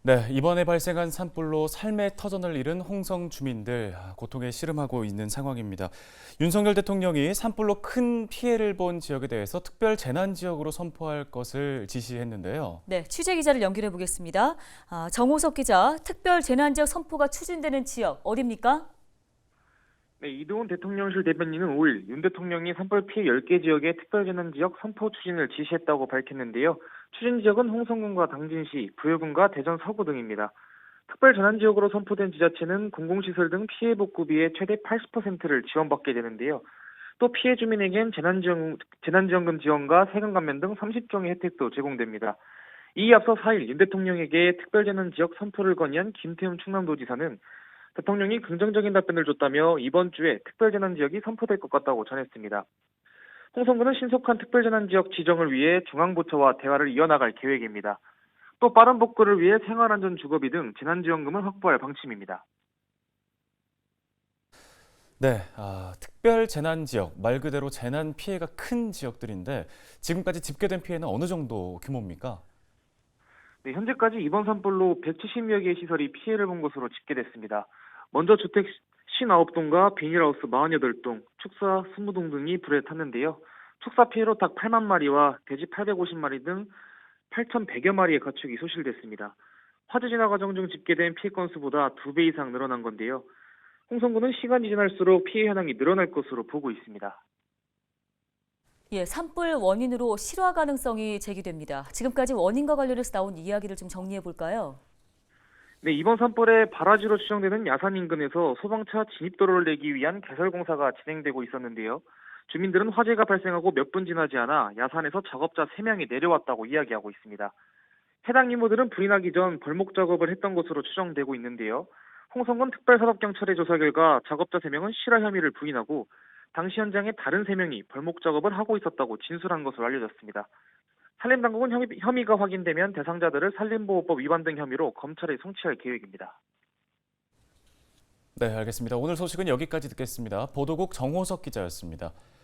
네, 이번에 발생한 산불로 삶의 터전을 잃은 홍성 주민들 고통에 씨름하고 있는 상황입니다. 윤석열 대통령이 산불로 큰 피해를 본 지역에 대해서 특별 재난 지역으로 선포할 것을 지시했는데요. 네, 취재 기자를 연결해 보겠습니다. 정호석 기자, 특별 재난지역 선포가 추진되는 지역 어디입니까? 네, 이동훈 대통령실 대변인은 5일 윤 대통령이 산불 피해 10개 지역의 특별재난지역 선포 추진을 지시했다고 밝혔는데요. 추진 지역은 홍성군과 당진시, 부여군과 대전 서구 등입니다. 특별재난지역으로 선포된 지자체는 공공시설 등 피해 복구비의 최대 80%를 지원받게 되는데요. 또 피해 주민에겐 재난지원금 지원과 세금 감면 등 30종의 혜택도 제공됩니다. 이에 앞서 4일 윤 대통령에게 특별재난지역 선포를 건의한 김태흠 충남도지사는 대통령이 긍정적인 답변을 줬다며 이번 주에 특별재난지역이 선포될 것 같다고 전했습니다. 홍성군은 신속한 특별재난지역 지정을 위해 중앙부처와 대화를 이어나갈 계획입니다. 또 빠른 복구를 위해 생활안전주거비 등 재난지원금을 확보할 방침입니다. 네, 특별 재난 지역, 말 그대로 재난 피해가 큰 지역들인데 지금까지 집계된 피해는 어느 정도 규모입니까? 네, 현재까지 이번 산불로 170여 개의 시설이 피해를 본 것으로 집계됐습니다. 먼저 주택 59동과 비닐하우스 48동, 축사 20동 등이 불에 탔는데요. 축사 피해로 닭 8만 마리와 돼지 850마리 등 8,100여 마리의 가축이 소실됐습니다. 화재 진화 과정 중 집계된 피해 건수보다 2배 이상 늘어난 건데요. 홍성군은 시간이 지날수록 피해 현황이 늘어날 것으로 보고 있습니다. 예, 산불 원인으로 실화 가능성이 제기됩니다. 지금까지 원인과 관련해서 나온 이야기를 좀 정리해 볼까요? 네, 이번 산불의 발화지로 추정되는 야산 인근에서 소방차 진입도로를 내기 위한 개설 공사가 진행되고 있었는데요. 주민들은 화재가 발생하고 몇 분 지나지 않아 야산에서 작업자 3명이 내려왔다고 이야기하고 있습니다. 해당 이모들은 불이 나기 전 벌목 작업을 했던 것으로 추정되고 있는데요. 홍성군 특별사법경찰의 조사 결과 작업자 3명은 실화 혐의를 부인하고 당시 현장에 다른 3명이 벌목 작업을 하고 있었다고 진술한 것으로 알려졌습니다. 산림당국은 혐의가 확인되면 대상자들을 산림보호법 위반 등 혐의로 검찰에 송치할 계획입니다. 네, 알겠습니다. 오늘 소식은 여기까지 듣겠습니다. 보도국 정호석 기자였습니다.